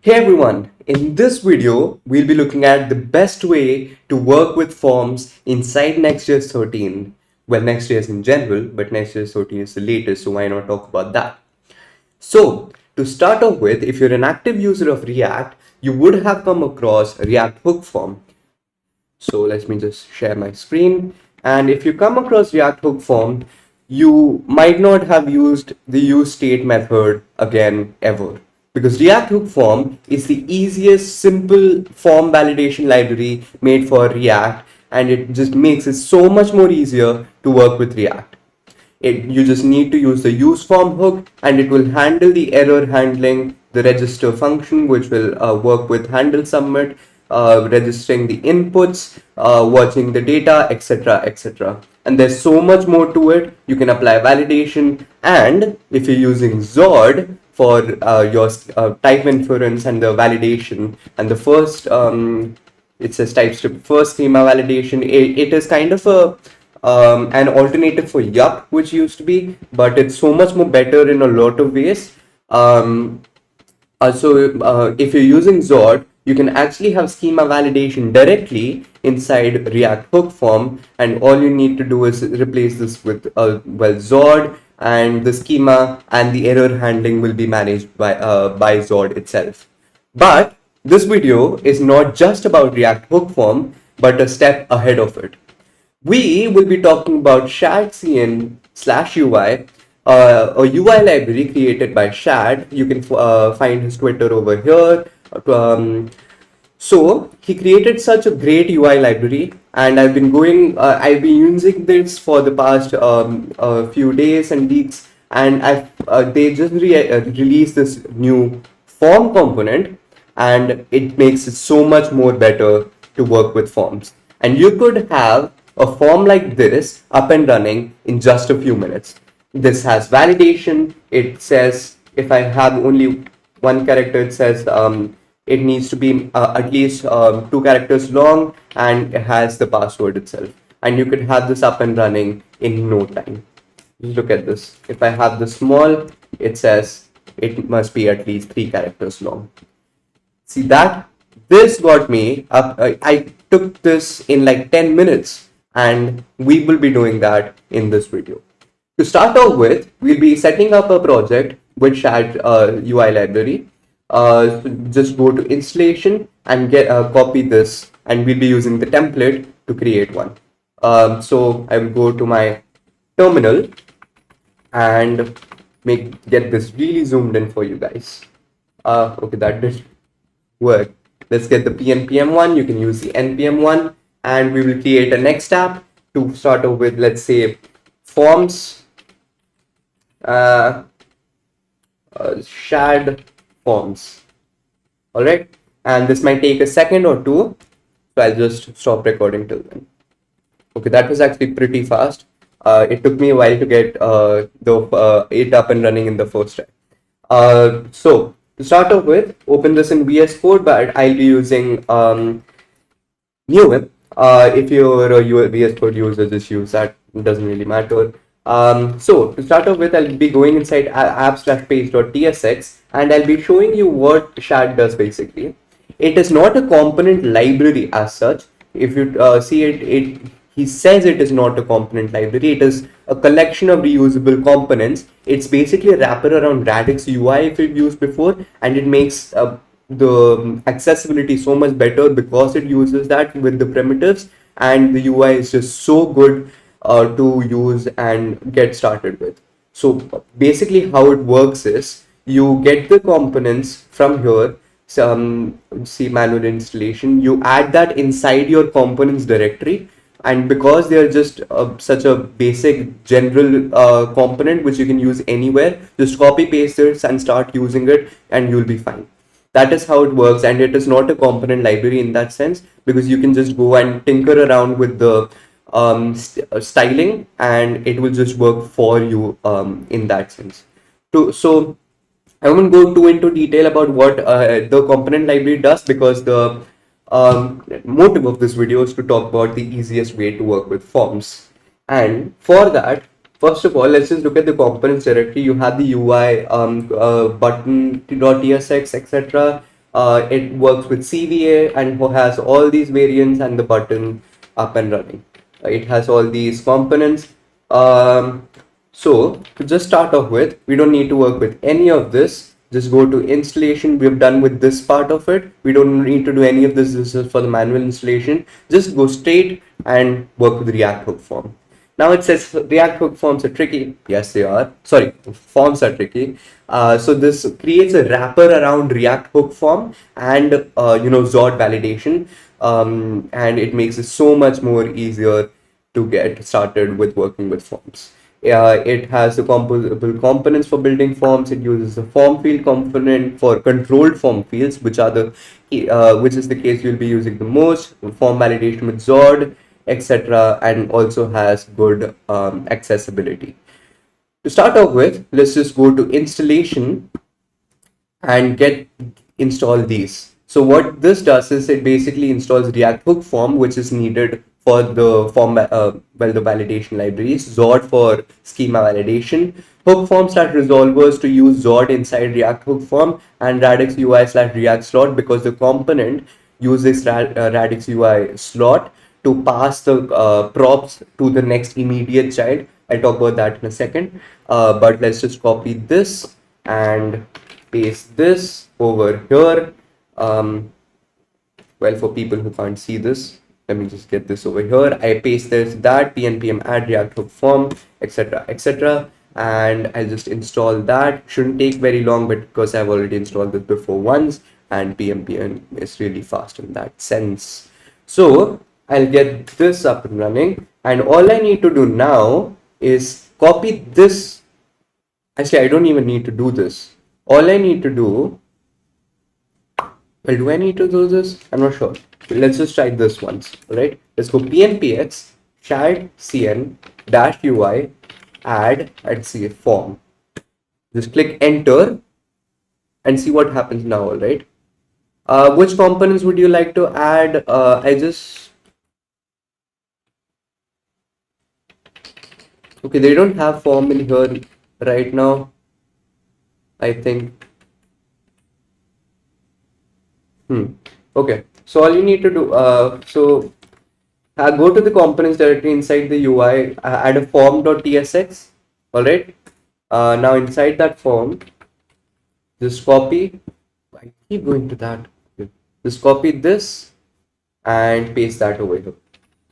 Hey everyone, in this video, we'll be looking at the best way to work with forms inside NextJS 13. Well, NextJS in general, but NextJS 13 is the latest, so why not talk about that? So, to start off with, if you're an active user of React, you would have come across a React hook form. So let me just share my screen. And if you come across React hook form, you might not have used the use state method again ever. Because React hook form is the easiest simple form validation library made for React, and it just makes it so much more easier to work with React. You just need to use the use form hook and it will handle the error handling, the register function, which will work with handle submit, registering the inputs, watching the data, etc. etc. And there's so much more to it. You can apply validation, and if you're using Zord for your type inference and the validation, and the first it says TypeScript first schema validation. It is kind of an alternative for Yup, which used to be, but it's so much more better in a lot of ways. If you're using Zord, you can actually have schema validation directly inside React hook form, and all you need to do is replace this with Zord, and the schema and the error handling will be managed by Zord itself. But this video is not just about React hook form, but a step ahead of it. We will be talking about Shadcn/UI, a UI library created by Shad. You can find his Twitter over here. So he created such a great UI library, and I've been using this for the past few days and weeks, and they just released this new form component, and it makes it so much more better to work with forms. And you could have a form like this up and running in just a few minutes. This has validation. It says if I have only one character, it says it needs to be at least 2 characters long, and it has the password itself. And you could have this up and running in no time. Look at this. If I have the small, it says it must be at least 3 characters long. See that? This got me up. I took this in like 10 minutes, and we will be doing that in this video. To start off with, we'll be setting up a project with Shad UI library. Just go to installation and copy this, and we'll be using the template to create one. So I will go to my terminal and get this really zoomed in for you guys. Okay, that did work. Let's get the PNPM one. You can use the NPM one, and we will create a next app to start off with. Let's say forms, Shad forms. All right, and this might take a second or two, so I'll just stop recording till then. Okay, that was actually pretty fast. It took me a while to get it up and running in the first try. So to start off with, open this in VS Code, but I'll be using Vue. If you're a VS Code user, just use that. It doesn't really matter. So to start off with, I'll be going inside app/page.tsx, and I'll be showing you what Shad does basically. It is not a component library as such. If you see it, he says it is not a component library. It is a collection of reusable components. It's basically a wrapper around Radix UI if you've used before, and it makes the accessibility so much better because it uses that with the primitives, and the UI is just so good to use and get started with. So basically how it works is you get the components from here, see manual installation, you add that inside your components directory, and because they are just such a basic general component which you can use anywhere, just copy paste it and start using it and you'll be fine. That is how it works, and it is not a component library in that sense, because you can just go and tinker around with the styling and it will just work for you in that sense. So I won't go too into detail about what the component library does, because the motive of this video is to talk about the easiest way to work with forms. And for that, first of all, let's just look at the components directory. You have the UI button.tsx, etc. It works with CVA and has all these variants and the button up and running. It has all these components. So to just start off with, we don't need to work with any of this. Just go to installation. We've done with this part of it. We don't need to do any of this. This is for the manual installation. Just go straight and work with React Hook Form. Now it says React Hook Forms are tricky. Yes, they are. Sorry, forms are tricky. So this creates a wrapper around React Hook Form and Zord validation, and it makes it so much more easier to get started with working with forms. It has the composable components for building forms. It uses the form field component for controlled form fields, which is the case you'll be using the most. Form validation with Zord, etc., and also has good accessibility. To start off with, let's just go to installation and get install these. So what this does is it basically installs React Hook Form, which is needed for the the validation libraries, Zord for schema validation, Hook Form slash resolvers to use Zord inside React Hook Form, and Radix UI slash React slot because the component uses Radix UI slot to pass the props to the next immediate child. I'll talk about that in a second. But let's just copy this and paste this over here. Well, for people who can't see this, let me just get this over here. I paste this, that, pnpm add react hook form, etc., etc. And I'll just install that. Shouldn't take very long, but because I've already installed this before once, and pnpm is really fast in that sense. So I'll get this up and running, and all I need to do now is copy this. Actually, I don't even need to do this. All I need to do, well, do I need to do this? I'm not sure. Let's just try this once, right? Let's go pnpx Shadcn -ui add and see form. Just click enter and see what happens now, all right? Which components would you like to add? Okay, they don't have form in here right now, I think. Okay, so all you need to do, go to the components directly inside the UI, add a form.tsx, all right? Now inside that form, just copy, I keep going to that, just copy this and paste that over here.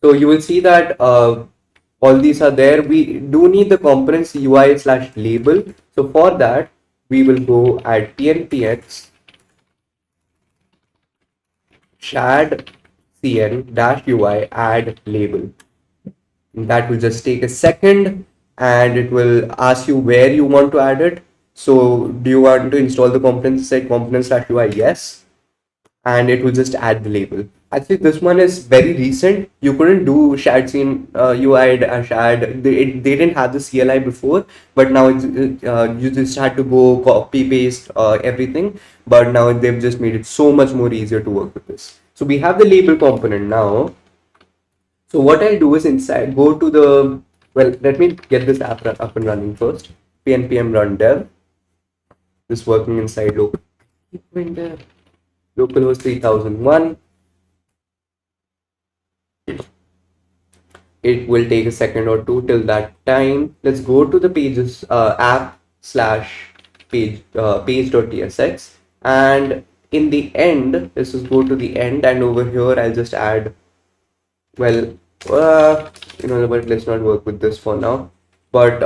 So you will see that all these are there. We do need the components UI slash label. So for that, we will go at pnpx Shadcn-ui add label. That will just take a second and it will ask you where you want to add it. So do you want to install the components? Say components.ui, yes, and it will just add the label. Actually, this one is very recent. You couldn't do Shadcn UI and Shad. They didn't have the CLI before, but now you just had to go copy paste everything. But now they've just made it so much more easier to work with this. So we have the label component now. So what I'll do is inside go to the, well, let me get this app up and running first. npm run dev. This working inside localhost 3001. It will take a second or two till that time. Let's go to the pages app slash page.tsx, and in the end, let's just go to the end, and over here I'll just add, well, but let's not work with this for now. But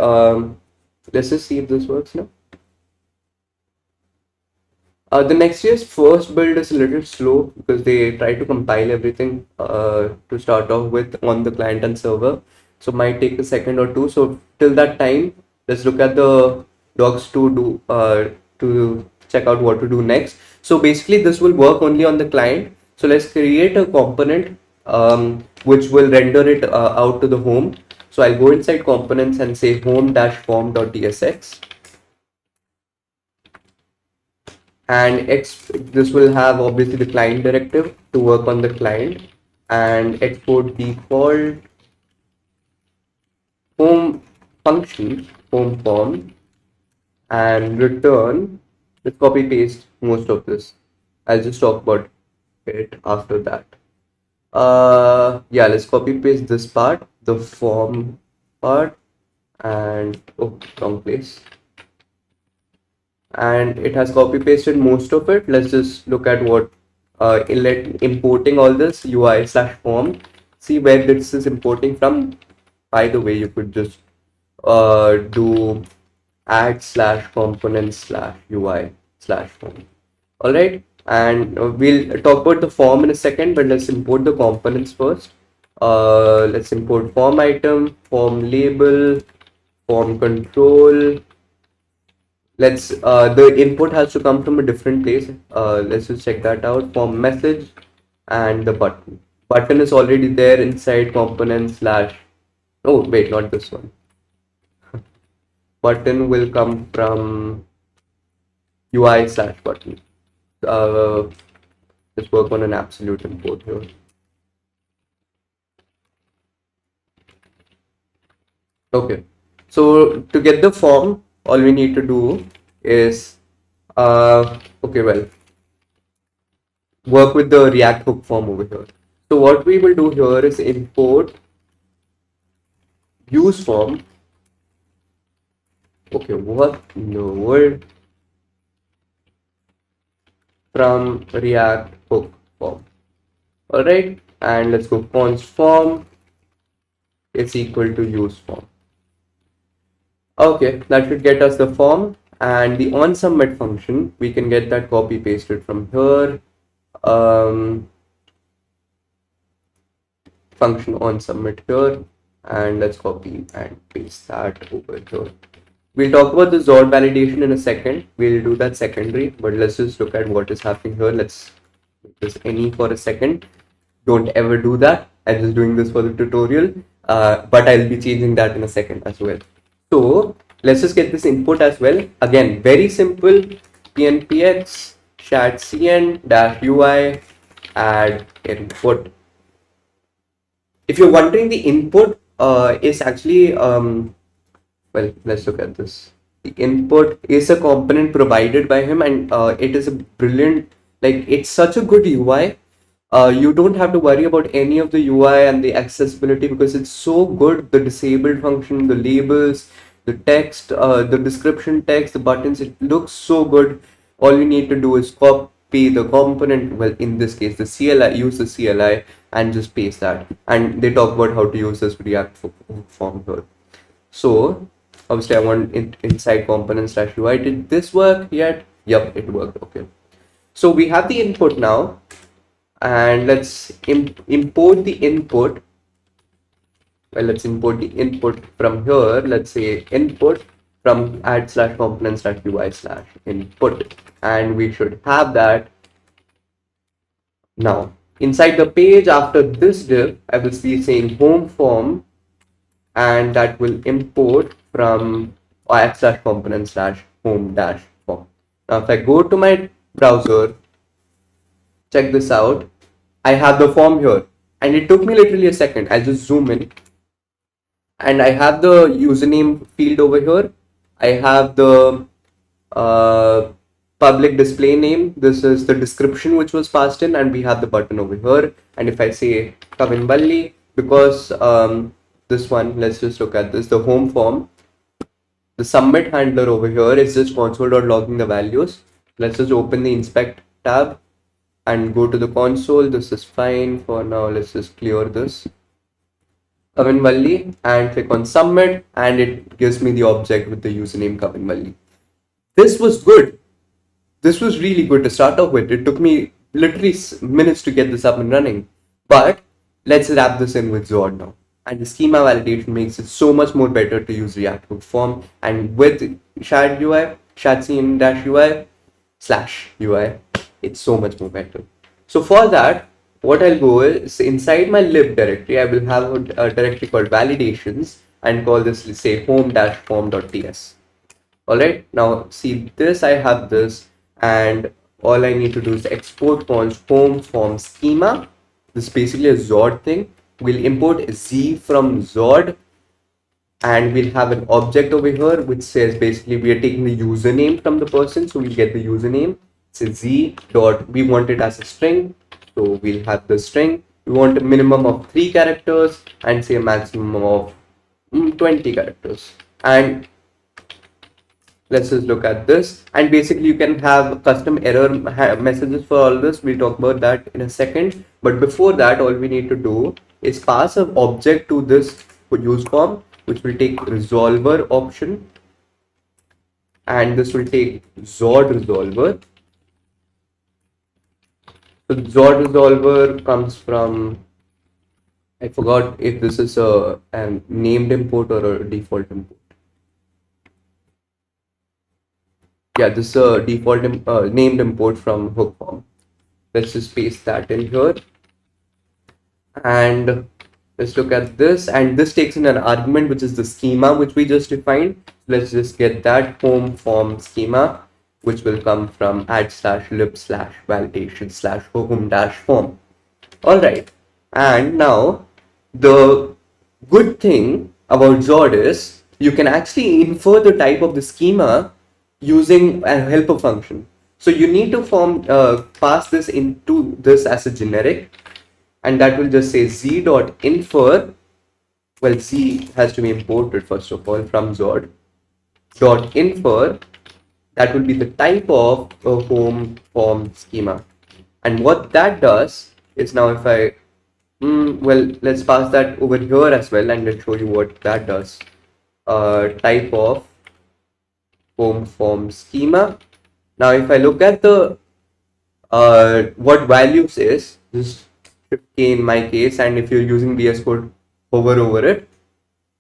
let's just see if this works now. The NextJS first build is a little slow because they try to compile everything to start off with on the client and server. So might take a second or two. So till that time, let's look at the docs to check out what to do next. So basically this will work only on the client. So let's create a component which will render it out to the home. So I'll go inside components and say home-form.tsx. And this will have obviously the client directive to work on the client, and export default home function, home form, and return. Let's copy paste most of this. I'll just talk about it after that. Yeah, let's copy paste this part, the form part, and oh, wrong place. And it has copy pasted most of it. Let's just look at what importing all this UI slash form. See where this is importing from. By the way, you could just do add slash component slash UI slash form. All right, and we'll talk about the form in a second, but let's import the components first. Let's import form item, form label, form control. Let's the input has to come from a different place. Let's just check that out. Form message and the button. Button is already there inside component slash. Oh wait, not this one. Button will come from UI slash button. Uh, let's work on an absolute import here. Okay, so to get the form, all we need to do is okay, well, work with the React hook form over here. So what we will do here is import use form. Okay, what in the world? From React hook form. All right, and let's go const form is equal to use form. Okay, that should get us the form, and the on submit function, we can get that copy pasted from here. Function on submit here, and let's copy and paste that over here. We'll talk about the Zord validation in a second. We'll do that secondary, but let's just look at what is happening here. Let's make this any for a second. Don't ever do that. I'm just doing this for the tutorial, but I'll be changing that in a second as well. So let's just get this input as well. Again, very simple. pnpx shadcn -ui add input. If you're wondering, the input is actually well, let's look at this. The input is a component provided by him, and it is a brilliant, like, it's such a good UI. You don't have to worry about any of the UI and the accessibility because it's so good. The disabled function, the labels, the text, the description text, the buttons, it looks so good. All you need to do is copy the component, well, in this case, the CLI, use the CLI and just paste that. And they talk about how to use this React form here. So obviously I want inside component slash UI. Did this work yet? Yep, it worked. Okay. So we have the input now, and let's import the input. Well, let's import the input from here. Let's say input from add slash component slash UI slash input, and we should have that now. Inside the page, after this div, I will be saying home form, and that will import from add slash component slash home dash form. Now, if I go to my browser, check this out, I have the form here, and it took me literally a second. I'll just zoom in, and I have the username field over here. I have the public display name. This is the description which was passed in, and we have the button over here. And if I say Kavinvalli, because this one, let's just look at this, the home form, the submit handler over here is just console.logging the values. Let's just open the inspect tab and go to the console. This is fine for now. Let's just clear this. Kavinvalli, and click on submit, and it gives me the object with the username Kavinvalli. This was good. This was really good to start off with. It took me literally minutes to get this up and running. But let's wrap this in with Zord now. And the schema validation makes it so much more better to use React hook form. And with Shad UI, Shadcn UI /UI, it's so much more better. So for that, what I'll go is inside my lib directory, I will have a directory called validations and call this, let's say, home-form.ts. All right, now see this, I have this, and all I need to do is export const home form schema. This is basically a Zord thing. We'll import Z from Zord, and we'll have an object over here which says basically we are taking the username from the person, so we'll get the username. say z dot, we want it as a string, so we'll have the string. We want a minimum of 3 characters and say a maximum of 20 characters. And let's just look at this. And basically you can have custom error messages for all this. We'll talk about that in a second. But before that, all we need to do is pass an object to this use form, which will take resolver option. And this will take Zord resolver. So Zord resolver comes from, I forgot if this is a named import or a default import. Yeah, this is a default named import from hook form. Let's just paste that in here. And let's look at this. And this takes in an argument, which is the schema, which we just defined. Let's just get that home form schema, which will come from add/lib/validation/home-form. All right. And now the good thing about Zord is you can actually infer the type of the schema using a helper function. So you need to pass this into this as a generic, and that will just say z dot infer. Well, z has to be imported first of all from Zord dot infer. That will be the type of a home form schema. And what that does is, now if I well, let's pass that over here as well, and let's show you what that does. Type of home form schema. Now if I look at the what values is, just Shift K in my case, and if you're using VS Code, hover over it.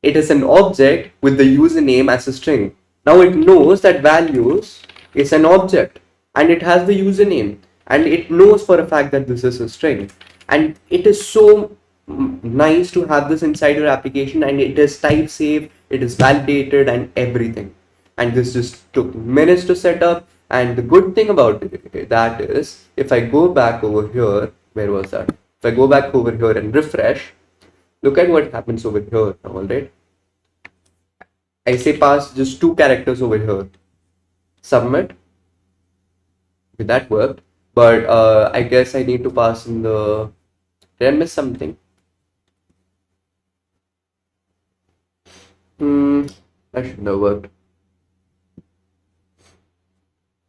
It is an object with the username as a string. Now it knows that values is an object and it has the username, and it knows for a fact that this is a string. And it is so nice to have this inside your application, and it is type safe, it is validated and everything. And this just took minutes to set up. And the good thing about that is, if I go back over here, where was that? If I go back over here and refresh, look at what happens over here now, alright? I say pass just 2 characters over here. Submit. Okay, that worked. But I guess I need to pass in the... Did I miss something? That shouldn't have worked.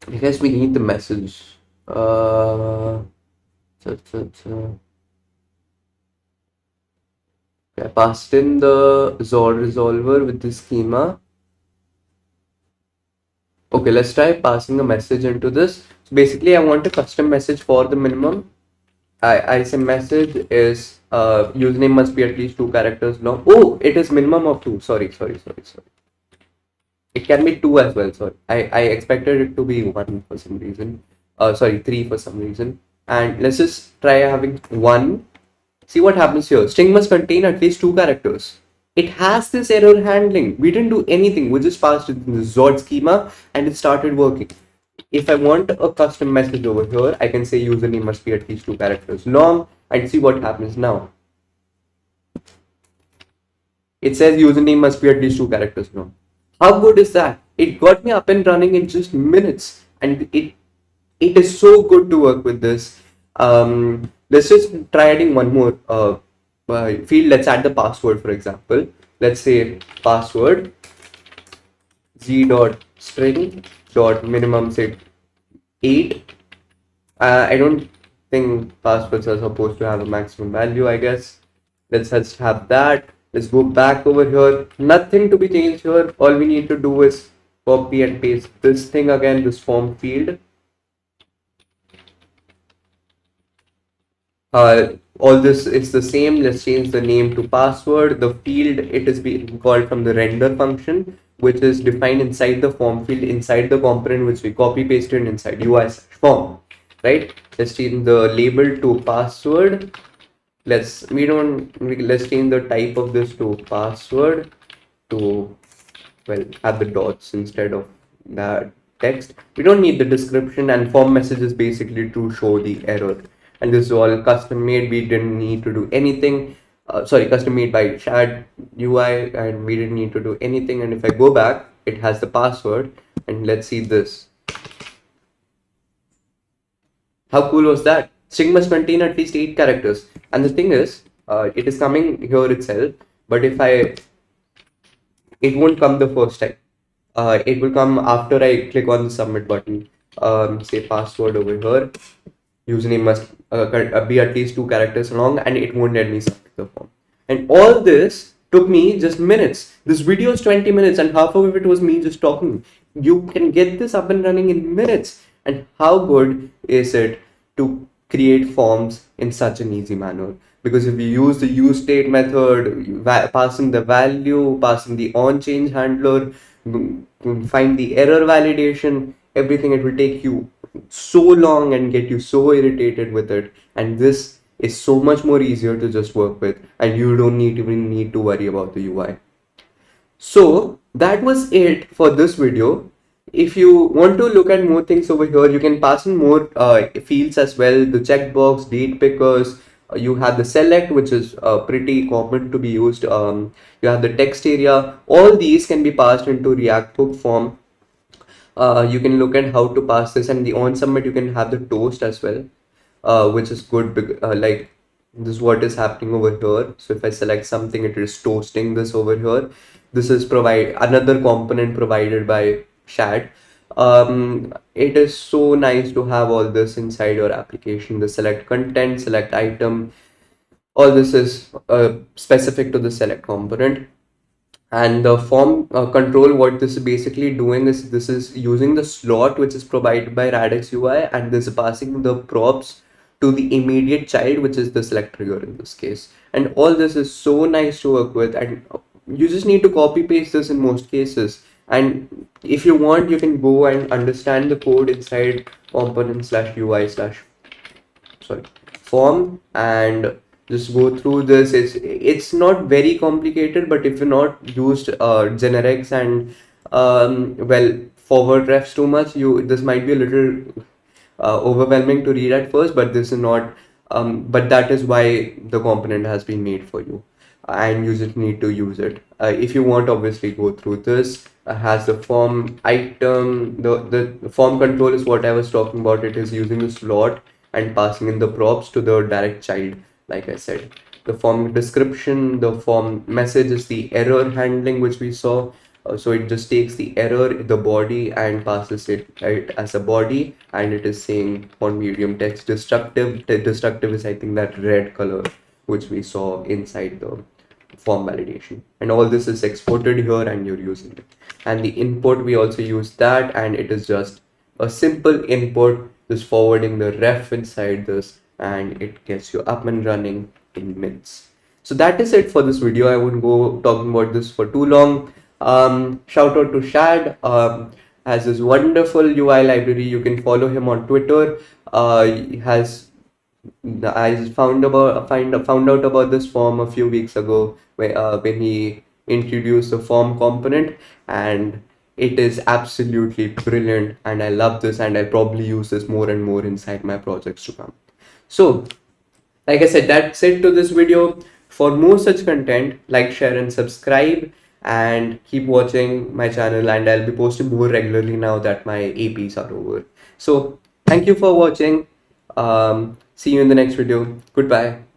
I guess we need the message. I passed in the Zord resolver with the schema. Okay, let's try passing a message into this. So basically, I want a custom message for the minimum. I say message is username must be at least 2 characters long. Oh, it is minimum of 2. Sorry. It can be 2 as well. Sorry, I expected it to be 1 for some reason. Sorry, 3 for some reason. And let's just try having 1. See what happens here. String must contain at least 2 characters. It has this error handling. We didn't do anything. We just passed it in the Zord schema and it started working. If I want a custom message over here, I can say username must be at least 2 characters long, and see what happens now. It says username must be at least 2 characters long. How good is that? It got me up and running in just minutes, and it is so good to work with this. Let's just try adding one more field. Let's add the password, for example. Let's say password z dot string dot minimum, say 8. I don't think passwords are supposed to have a maximum value, I guess. Let's just have that. Let's go back over here. Nothing to be changed here. All we need to do is copy and paste this thing again, this form field. All this is the same. Let's change the name to password. The field, it is being called from the render function, which is defined inside the form field, inside the component which we copy pasted inside UI/form, right? Let's change the label to password. Let's change the type of this to password, to, well, have the dots instead of that text. We don't need the description, and form message is basically to show the error. And this is all custom made. We didn't need to do anything. Custom made by Shadcn UI, and we didn't need to do anything. And if I go back, it has the password, and let's see this. How cool was that? String must contain at least 8 characters. And the thing is, it is coming here itself, but if I, it won't come the first time. It will come after I click on the submit button. Say password over here. Username must be at least 2 characters long, and it won't let me submit the form. And all this took me just minutes. This video is 20 minutes, and half of it was me just talking. You can get this up and running in minutes. And how good is it to create forms in such an easy manner? Because if you use the use state method, passing the value, passing the on change handler, find the error validation, everything, it will take you so long and get you so irritated with it. And this is so much more easier to just work with, and you don't even need to worry about the UI. So that was it for this video. If you want to look at more things over here, you can pass in more fields as well. The checkbox, date pickers, you have the select, which is pretty common to be used. You have the text area. All these can be passed into React hook form. You can look at how to pass this, and the on submit you can have the toast as well, which is good. Like this is what is happening over here. So if I select something, it is toasting this over here. This is provide another component provided by Shad. It is so nice to have all this inside your application. The select content, select item, all this is specific to the select component. And the form control, what this is basically doing is this is using the slot which is provided by Radix UI, and this is passing the props to the immediate child, which is the select trigger in this case. And all this is so nice to work with, and you just need to copy paste this in most cases. And if you want, you can go and understand the code inside component slash UI slash sorry form and just go through this. It's not very complicated, but if you're not used generics and well, forward refs too much, you this might be a little overwhelming to read at first, but this is not but that is why the component has been made for you, and you just need to use it. If you want, obviously go through this. Has the form item, the form control is what I was talking about. It is using the slot and passing in the props to the direct child, like I said. The form description, the form message is the error handling, which we saw. So it just takes the error, the body, and passes it right as a body, and it is saying on medium text destructive. Destructive is, I think, that red color which we saw inside the form validation. And all this is exported here, and you're using it. And the input, we also use that, and it is just a simple input, just forwarding the ref inside this, and it gets you up and running in minutes. So that is it for this video. I won't go talking about this for too long. Shout out to Shad, has this wonderful UI library. You can follow him on Twitter. He has I found out about this form a few weeks ago when he introduced the form component, and it is absolutely brilliant, and I love this, and I'll probably use this more and more inside my projects to come. So like I said, that's it to this video. For more such content, like, share, and subscribe, and keep watching my channel, and I'll be posting more regularly now that my APs are over. So thank you for watching. See you in the next video. Goodbye.